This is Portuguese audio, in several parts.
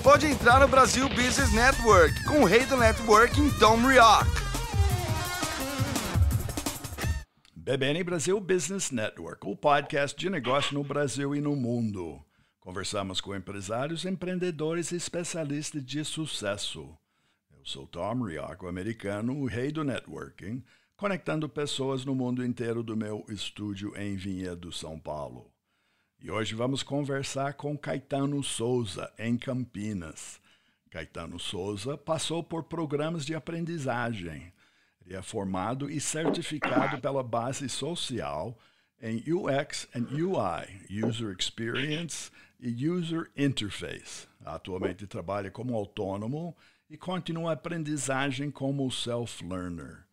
pode entrar no Brasil Business Network com o rei do networking, Tom Rioch. BBN Brasil Business Network, o podcast de negócio no Brasil e no mundo. Conversamos com empresários, empreendedores e especialistas de sucesso. Eu sou Tom Rioch, o americano, o rei do networking, conectando pessoas no mundo inteiro do meu estúdio em Vinhedo, São Paulo. E hoje vamos conversar com Caetano Souza, em Campinas. Caetano Souza passou por programas de aprendizagem. Ele é formado e certificado pela base social em UX and UI, User Experience e User Interface. Atualmente trabalha como autônomo e continua a aprendizagem como self-learner.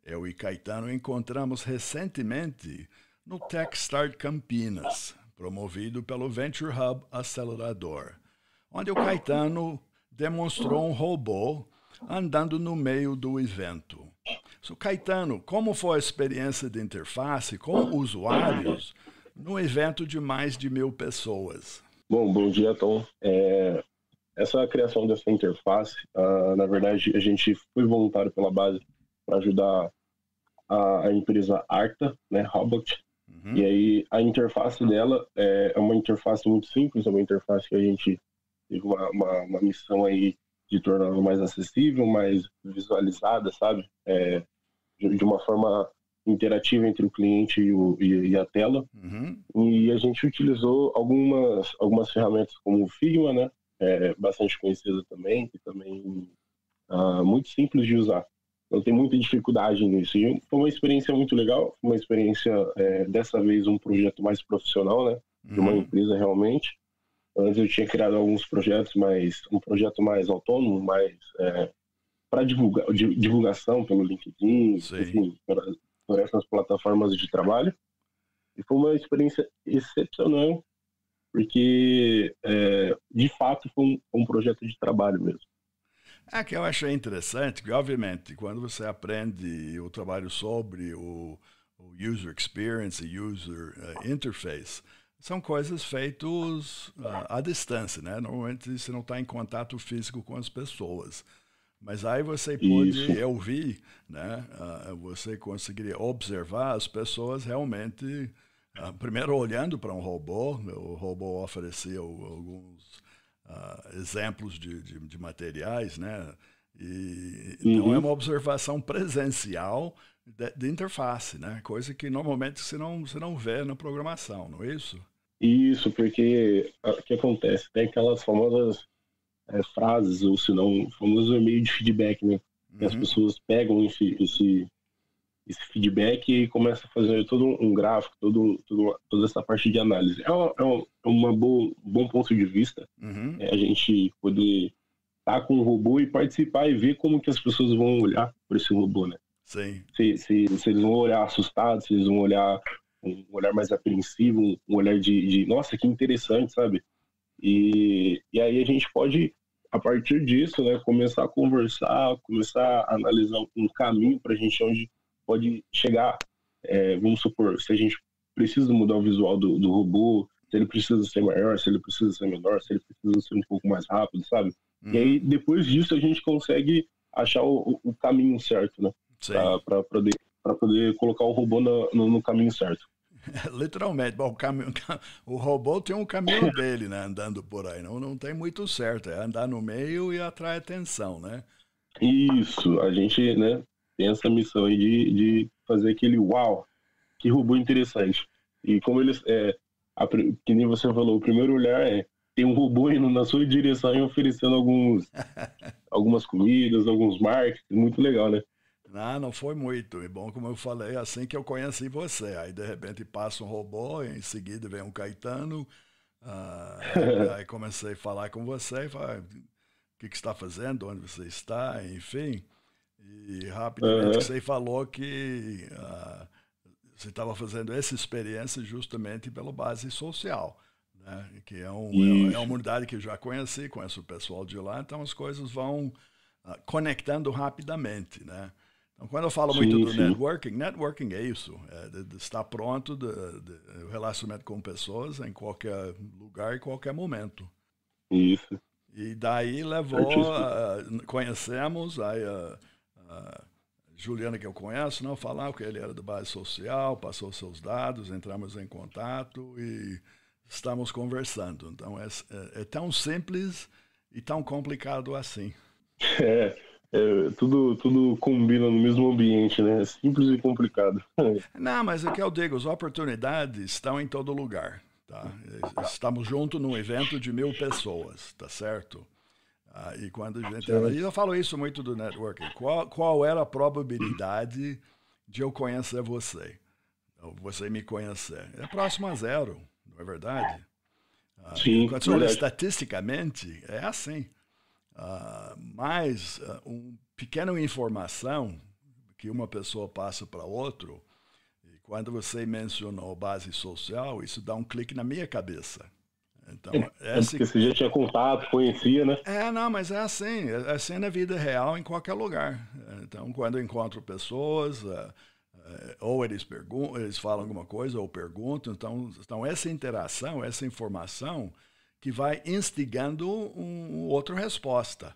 Eu e Caetano encontramos recentemente no TechStart Campinas, promovido pelo Venture Hub Acelerador, onde o Caetano demonstrou um robô andando no meio do evento. So, Caetano, como foi a experiência de interface com usuários no evento de mais de 1.000 pessoas? Bom dia, Tom. Essa criação dessa interface, na verdade, a gente foi voluntário pela base para ajudar a empresa Arta, né, Robot. E aí a interface dela é uma interface muito simples, é uma interface que a gente teve uma missão aí de torná-la mais acessível, mais visualizada, sabe? De uma forma interativa entre o cliente e a tela. E a gente utilizou algumas ferramentas como o Figma, né? Bastante conhecida também, que também muito simples de usar. Não tem muita dificuldade nisso. E foi uma experiência muito legal, foi uma experiência, dessa vez, um projeto mais profissional, né? De uma empresa realmente. Antes eu tinha criado alguns projetos, mas um projeto mais autônomo, mais para divulgação pelo LinkedIn, enfim, por essas plataformas de trabalho. E foi uma experiência excepcional, porque de fato foi um projeto de trabalho mesmo. Que eu achei interessante, que obviamente quando você aprende o trabalho sobre o User Experience e User Interface, são coisas feitas à distância, né? Normalmente você não está em contato físico com as pessoas. Mas aí você pode, eu vi, né? Você conseguiria observar as pessoas realmente, primeiro olhando para um robô, o robô oferecia alguns exemplos de materiais, né? Então é uma observação presencial de interface, né? Coisa que normalmente você não vê na programação, não é isso? Isso, porque o que acontece? Tem aquelas famosas frases, ou se não, o famoso e-mail de feedback, né? Que as pessoas pegam esse feedback e começam a fazer todo um gráfico, toda essa parte de análise. Um bom ponto de vista, a gente poder estar com o robô e participar e ver como que as pessoas vão olhar por esse robô, né? Sim. Se eles vão olhar assustados, se eles vão olhar um olhar mais apreensivo, um olhar de nossa, que interessante, sabe? E aí a gente pode, a partir disso, né, começar a conversar, começar a analisar um caminho para a gente onde pode chegar. Vamos supor, se a gente precisa mudar o visual do robô, se ele precisa ser maior, se ele precisa ser menor, se ele precisa ser um pouco mais rápido, sabe? E aí, depois disso, a gente consegue achar o caminho certo, né? Para poder colocar o robô no caminho certo. Literalmente, bom, o robô tem um caminho dele, né, andando por aí, não tem muito certo, é andar no meio e atrai atenção, né? Isso, a gente, né, tem essa missão aí de fazer aquele uau, que robô interessante. E como eles, que nem você falou, o primeiro olhar tem um robô indo na sua direção e oferecendo algumas comidas, alguns marketing, muito legal, né? Não foi muito. E bom, como eu falei, assim que eu conheci você. Aí, de repente, passa um robô, em seguida vem um Caetano. Aí comecei a falar com você, falar, o que você está fazendo, onde você está, enfim. E rapidamente você falou que você estava fazendo essa experiência justamente pela base social, né? Que é uma unidade que eu já conheço o pessoal de lá, então as coisas vão conectando rapidamente, né? Então, quando eu falo muito do networking é isso, de estar pronto, o relacionamento com pessoas em qualquer lugar e qualquer momento. Isso. E daí levou, conhecemos, aí a Juliana, que eu conheço, não falar que ele era da base social, passou seus dados, entramos em contato e estamos conversando. Então é tão simples e tão complicado assim. Tudo combina no mesmo ambiente, né? É simples e complicado. Não, mas o que eu digo, as oportunidades estão em todo lugar, tá? Estamos juntos num evento de 1.000 pessoas, tá certo? E quando a gente... E eu falo isso muito do networking. Qual era a probabilidade de eu conhecer você? Ou você me conhecer? É próximo a zero, não é verdade? Sim, estatisticamente, é assim. Mas uma pequena informação que uma pessoa passa para outro, e quando você mencionou base social, isso dá um clique na minha cabeça. Então, porque você já tinha contato, conhecia, né? Não, mas é assim na vida real, em qualquer lugar. Então, quando eu encontro pessoas, ou eles falam alguma coisa, ou perguntam, então essa interação, essa informação que vai instigando outra resposta.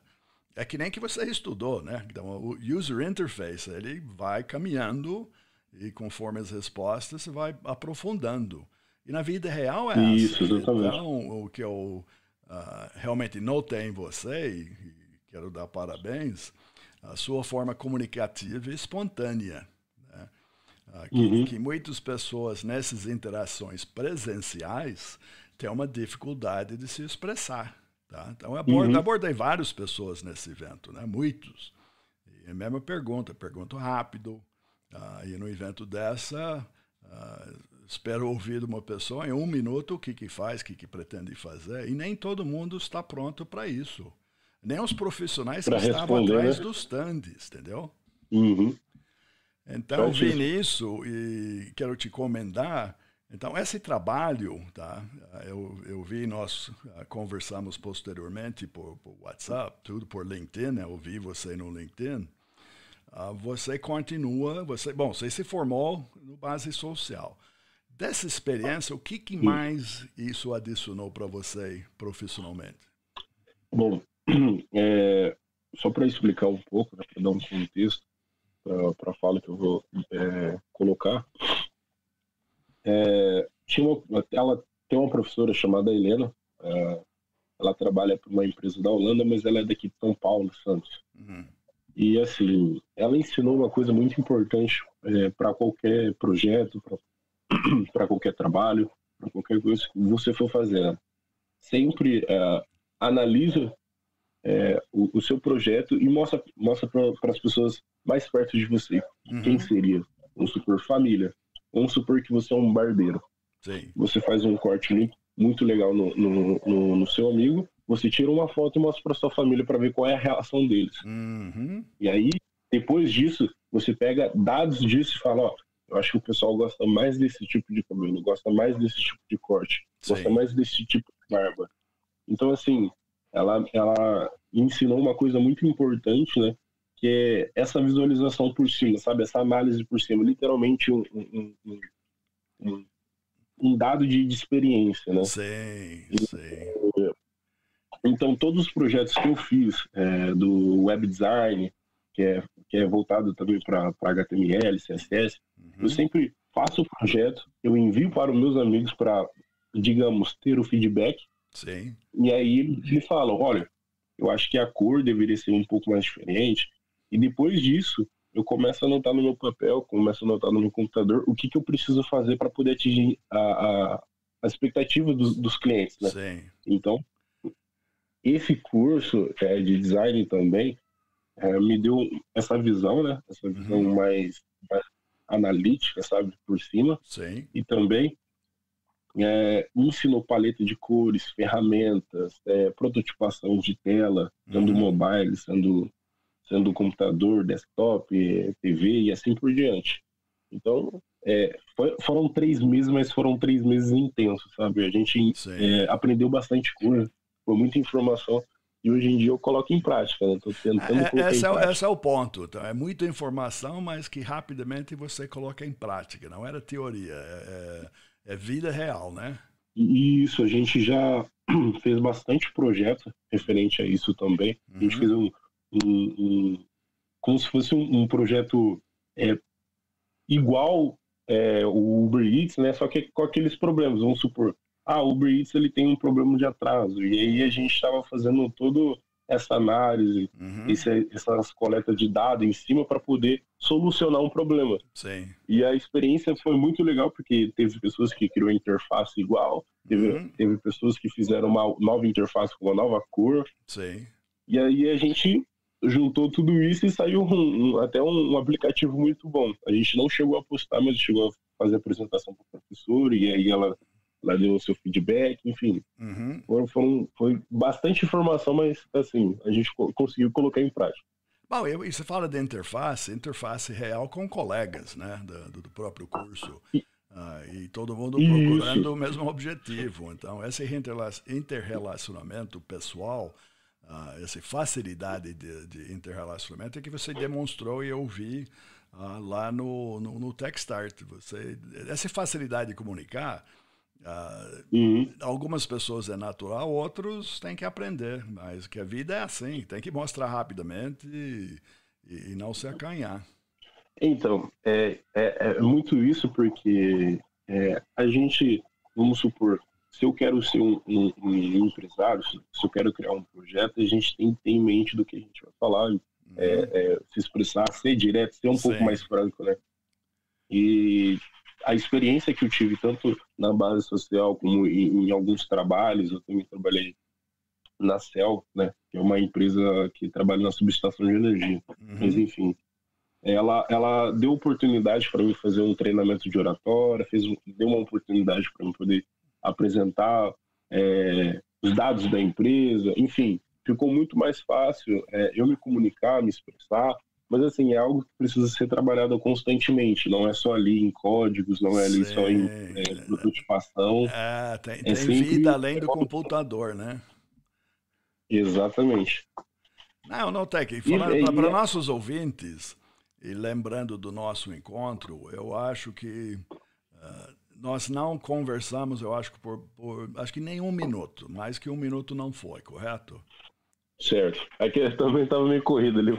É que nem que você estudou, né? Então, o user interface, ele vai caminhando e conforme as respostas, você vai aprofundando. E na vida real é isso, assim. Exatamente. Então, o que eu realmente notei em você, e quero dar parabéns, a sua forma comunicativa e espontânea. Né? Que muitas pessoas, nessas interações presenciais, têm uma dificuldade de se expressar. Tá? Então, abordei várias pessoas nesse evento, né? Muitos. E a mesma pergunto rápido. E no evento dessa... espero ouvir de uma pessoa em 1 minuto o que faz, o que pretende fazer, e nem todo mundo está pronto para isso. Nem os profissionais que estavam atrás dos stands, entendeu? Então, vi nisso e quero te comentar. Então, esse trabalho, tá? Eu vi, nós conversamos posteriormente por WhatsApp, tudo por LinkedIn, né? Eu vi você no LinkedIn. Você continua, você se formou no base social. Dessa experiência, o que mais isso adicionou para você profissionalmente? Bom, só para explicar um pouco, né, para dar um contexto para a fala que eu vou colocar, ela tem uma professora chamada Helena, ela trabalha para uma empresa da Holanda, mas ela é daqui de São Paulo, Santos. E assim, ela ensinou uma coisa muito importante para qualquer projeto, para qualquer trabalho, para qualquer coisa que você for fazer. Né? Sempre analisa o seu projeto e mostra para as pessoas mais perto de você quem seria. Vamos supor, família. Vamos supor que você é um barbeiro. Sim. Você faz um corte muito legal no seu amigo, você tira uma foto e mostra para sua família para ver qual é a reação deles. E aí, depois disso, você pega dados disso e fala, ó, eu acho que o pessoal gosta mais desse tipo de cabelo, gosta mais desse tipo de corte, gosta mais desse tipo de barba. Então, assim, ela ensinou uma coisa muito importante, né? Que é essa visualização por cima, sabe? Essa análise por cima, literalmente um dado de experiência, né? Sim. Então, todos os projetos que eu fiz do web design, que é voltado também para HTML, CSS, eu sempre faço o projeto, eu envio para os meus amigos para, digamos, ter o feedback. Sim. E aí eles falam, olha, eu acho que a cor deveria ser um pouco mais diferente. E depois disso, eu começo a anotar no meu papel, começo a anotar no meu computador o que eu preciso fazer para poder atingir a expectativa dos clientes, né? Sim. Então, esse curso de design também me deu essa visão, né? Essa visão mais analítica, sabe? Por cima. Sim. E também me ensinou paleta de cores, ferramentas, prototipação de tela, sendo mobile, sendo computador, desktop, TV e assim por diante. Então, foram 3 meses, mas foram 3 meses intensos, sabe? A gente aprendeu bastante coisa, foi muita informação, e hoje em dia eu coloco em prática, né? Tô tentando colocar em prática. Esse é o ponto. Então, é muita informação, mas que rapidamente você coloca em prática. Não era teoria, é vida real, né? E isso, a gente já fez bastante projeto referente a isso também. A gente fez como se fosse um projeto igual o Uber Eats, né? Só que com aqueles problemas. Vamos supor, o Uber Eats ele tem um problema de atraso. E aí a gente estava fazendo toda essa análise, essas coletas de dados em cima para poder solucionar um problema. Sim. E a experiência foi muito legal, porque teve pessoas que criou a interface igual, teve pessoas que fizeram uma nova interface com uma nova cor. Sim. E aí a gente juntou tudo isso e saiu até um aplicativo muito bom. A gente não chegou a postar, mas chegou a fazer a apresentação para o professor, e aí ela deu o seu feedback, enfim. Foi bastante informação, mas assim, a gente conseguiu colocar em prática. Bom, e você fala de interface real com colegas, né, do próprio curso. E todo mundo procurando o mesmo objetivo. Então, esse interrelacionamento pessoal, essa facilidade de interrelacionamento é que você demonstrou e eu vi lá no Techstart. Essa facilidade de comunicar, algumas pessoas é natural, outros têm que aprender, mas que a vida é assim, tem que mostrar rapidamente e não se acanhar. Então, é muito isso, porque a gente, vamos supor, se eu quero ser um empresário, se eu quero criar um projeto, a gente tem que ter em mente do que a gente vai falar, se expressar, ser direto, ser um pouco mais franco, né? E a experiência que eu tive, tanto na base social como em alguns trabalhos, eu também trabalhei na CEL, né, que é uma empresa que trabalha na subestação de energia. Mas, enfim, ela deu oportunidade para mim fazer um treinamento de oratória, deu uma oportunidade para mim poder apresentar os dados da empresa, enfim, ficou muito mais fácil eu me comunicar, me expressar. Mas, assim, é algo que precisa ser trabalhado constantemente. Não é só ali em códigos, não é ali só em prototipação. Tem vida além do computador, né? Exatamente. Não, Tec. Falando para nossos ouvintes, e lembrando do nosso encontro, eu acho que nós não conversamos, eu acho que acho que nem 1 minuto. Mais que 1 minuto não foi, correto? Certo. Aqui eu também estava meio corrido ali.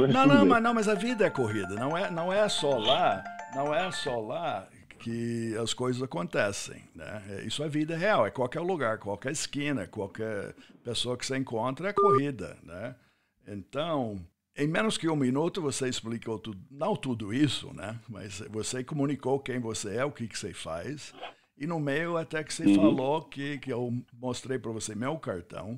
Mas a vida é corrida. Não é só lá que as coisas acontecem, né? Isso é vida real, é qualquer lugar, qualquer esquina, qualquer pessoa que você encontra é corrida, né? Então, em menos que 1 minuto você explicou tudo, não tudo isso, né? Mas você comunicou quem você é, o que você faz, e no meio até que você falou que eu mostrei para você meu cartão,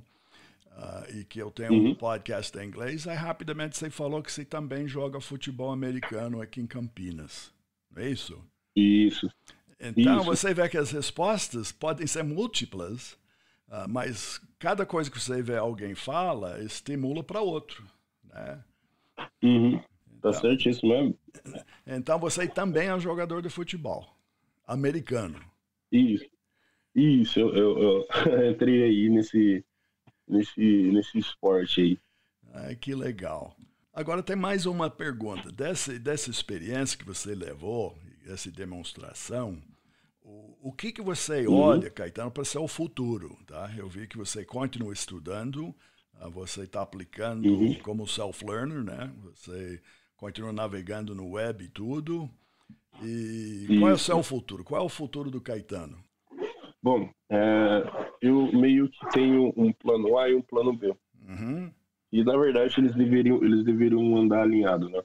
e que eu tenho um podcast em inglês, aí rapidamente você falou que você também joga futebol americano aqui em Campinas, não é isso? Isso. Então, você vê que as respostas podem ser múltiplas, mas cada coisa que você vê alguém fala estimula para outro, né? Tá certíssimo mesmo. Então, você também é um jogador de futebol americano. Isso. Eu entrei aí nesse esporte aí. Ai, que legal. Agora tem mais uma pergunta. Dessa experiência que você levou, essa demonstração, o que você olha, Caetano, para ser o futuro? Tá? Eu vi que você continua estudando, você está aplicando como self-learner, né? Você continua navegando no web e tudo. E qual é o seu futuro? Qual é o futuro do Caetano? Bom, eu meio que tenho um plano A e um plano B. E, na verdade, eles deveriam andar alinhados, né?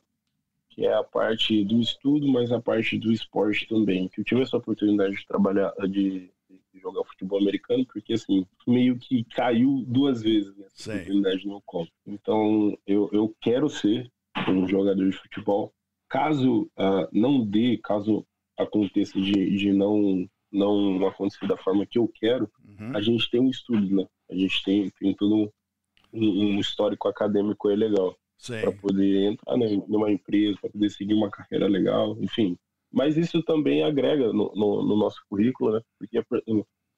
Que é a parte do estudo, mas a parte do esporte também. Que eu tive essa oportunidade de trabalhar, de jogar futebol americano, porque, assim, meio que caiu 2 vezes essa oportunidade no campo. Então, eu quero ser um jogador de futebol. Caso caso aconteça de não acontecer da forma que eu quero, a gente tem um estudo, né? A gente tem todo um histórico acadêmico aí legal para poder entrar numa empresa, para poder seguir uma carreira legal, enfim. Mas isso também agrega no nosso currículo, né? Porque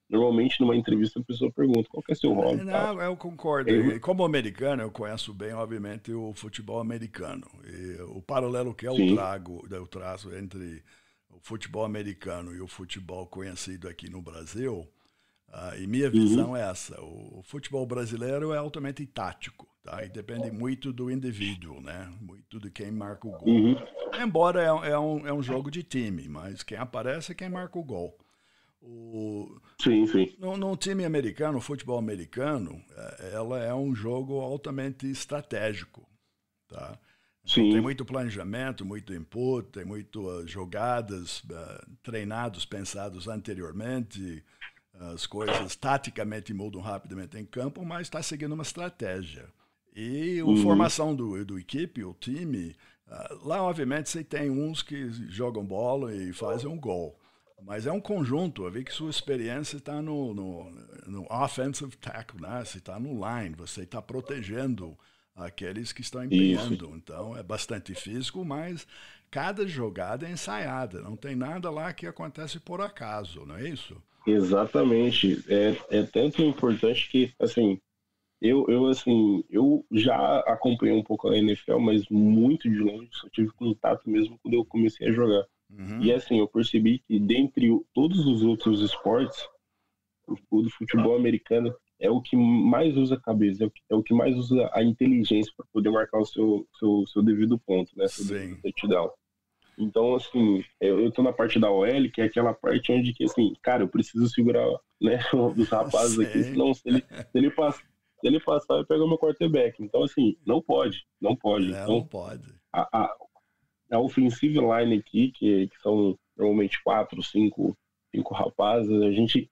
normalmente numa entrevista a pessoa pergunta qual que é seu hobby. Não, eu concordo. E como americano, eu conheço bem, obviamente, o futebol americano. E o paralelo que eu traço entre o futebol americano e o futebol conhecido aqui no Brasil, E minha visão é essa. O futebol brasileiro é altamente tático, tá? E depende muito do indivíduo, né? Muito de quem marca o gol. Embora é um jogo de time, mas quem aparece é quem marca o gol. Sim, sim. No time americano, o futebol americano, ela é um jogo altamente estratégico, tá? Então, tem muito planejamento, muito input, tem muitas jogadas treinados, pensados anteriormente. As coisas taticamente mudam rapidamente em campo, mas está seguindo uma estratégia. E a formação do equipe, o time, lá obviamente você tem uns que jogam bola e fazem um gol. Mas é um conjunto, eu vi que sua experiência está no offensive tackle, né? Você está no line, você está protegendo aqueles que estão empenhando. Isso. Então é bastante físico, mas cada jogada é ensaiada. Não tem nada lá que acontece por acaso, não é isso? Exatamente. É tanto importante que, assim, eu já acompanhei um pouco a NFL, mas muito de longe, só tive contato mesmo quando eu comecei a jogar. E assim, eu percebi que dentre todos os outros esportes, o do futebol americano é o que mais usa a cabeça, é o que mais usa a inteligência para poder marcar o seu devido ponto, né? Seu devido touchdown. Então, assim, eu tô na parte da OL, que é aquela parte onde, que, assim, cara, eu preciso segurar, né, os rapazes aqui, senão se ele passar, eu pego meu quarterback. Então, assim, não pode. Não então, pode. A offensive line aqui, que são normalmente 4, 5 rapazes, a gente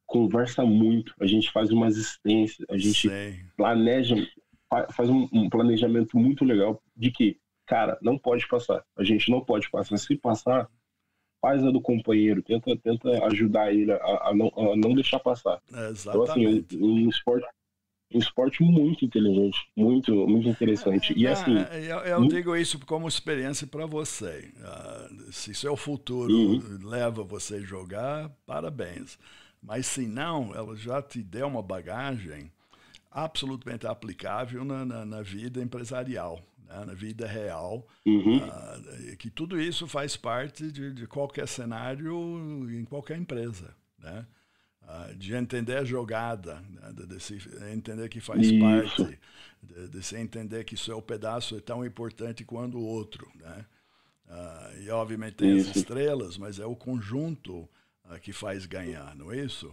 conversa muito, a gente faz umas assistências, a gente planeja, faz um planejamento muito legal de que, cara, não pode passar. A gente não pode passar. Se passar, faz a do companheiro. Tenta ajudar ele a não deixar passar. Exatamente. Então, assim, um esporte muito inteligente, muito, muito interessante. E assim, eu digo isso como experiência para você. Se seu futuro leva você a jogar, parabéns. Mas se não, ela já te deu uma bagagem absolutamente aplicável na vida empresarial, né? Na vida real, que tudo isso faz parte de qualquer cenário em qualquer empresa, né? De entender a jogada, né? de se entender que faz parte, de se entender que seu pedaço é tão importante quanto o outro, né? E obviamente tem as estrelas, mas é o conjunto que faz ganhar, não é isso?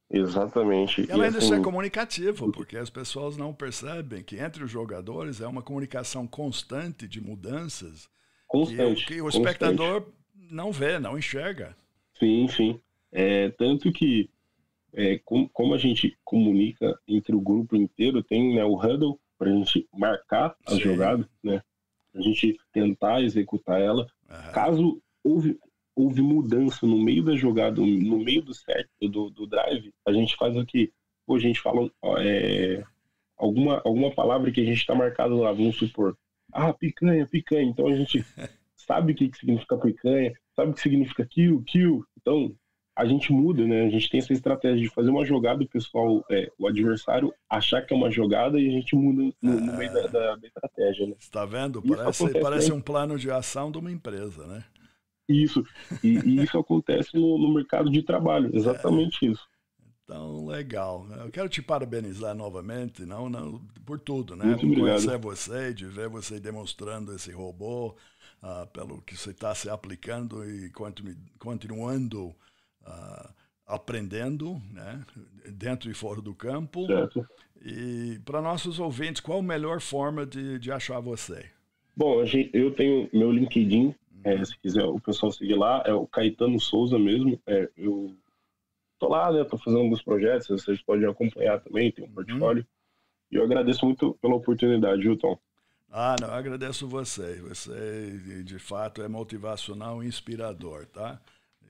Exatamente. E além disso é comunicativo, porque as pessoas não percebem que entre os jogadores é uma comunicação constante de mudanças que o espectador não vê, não enxerga. Sim. Tanto que como a gente comunica entre o grupo inteiro, tem, né, o huddle para a gente marcar a jogada, né? A gente tentar executar ela. Caso houve mudança no meio da jogada, no meio do set, do drive, a gente faz o quê? A gente fala alguma palavra que a gente está marcado lá, vamos supor. Picanha. Então a gente sabe o que significa picanha, sabe o que significa kill. Então a gente muda, né? A gente tem essa estratégia de fazer uma jogada, o pessoal, o adversário achar que é uma jogada e a gente muda no meio da estratégia, né? Está vendo? Parece um plano de ação de uma empresa, né? Isso. E isso acontece no mercado de trabalho, exatamente isso. Então, legal. Eu quero te parabenizar novamente, não por tudo, né? Muito por obrigado. Conhecer você, de ver você demonstrando esse robô, pelo que você está se aplicando e continuando aprendendo, né? Dentro e fora do campo. Certo. E para nossos ouvintes, qual a melhor forma de achar você? Bom, eu tenho meu LinkedIn, se quiser o pessoal seguir lá, é o Caetano Souza mesmo. Eu tô lá, né? Tô fazendo alguns projetos, vocês podem acompanhar também, tem um portfólio. E eu agradeço muito pela oportunidade, viu, Tom? Não, eu agradeço você. Você, de fato, é motivacional e inspirador, tá?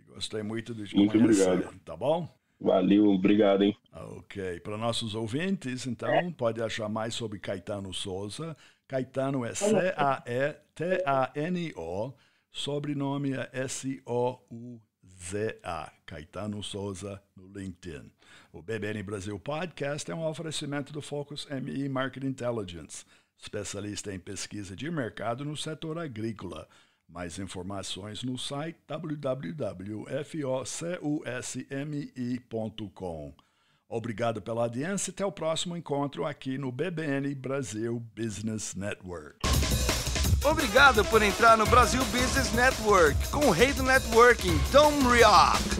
Gostei muito de te conhecer. Muito obrigado. Tá bom? Valeu, obrigado, hein? Ok. Para nossos ouvintes, então, pode achar mais sobre Caetano Souza. Caetano é C-A-E-T-A-N-O, sobrenome é S-O-U-Z-A. Caetano Souza no LinkedIn. O BBN Brasil Podcast é um oferecimento do Focus MI Market Intelligence, especialista em pesquisa de mercado no setor agrícola. Mais informações no site www.focusme.com. Obrigado pela audiência e até o próximo encontro aqui no BBN Brasil Business Network. Obrigado por entrar no Brasil Business Network com o rei do networking, Tom Rioch.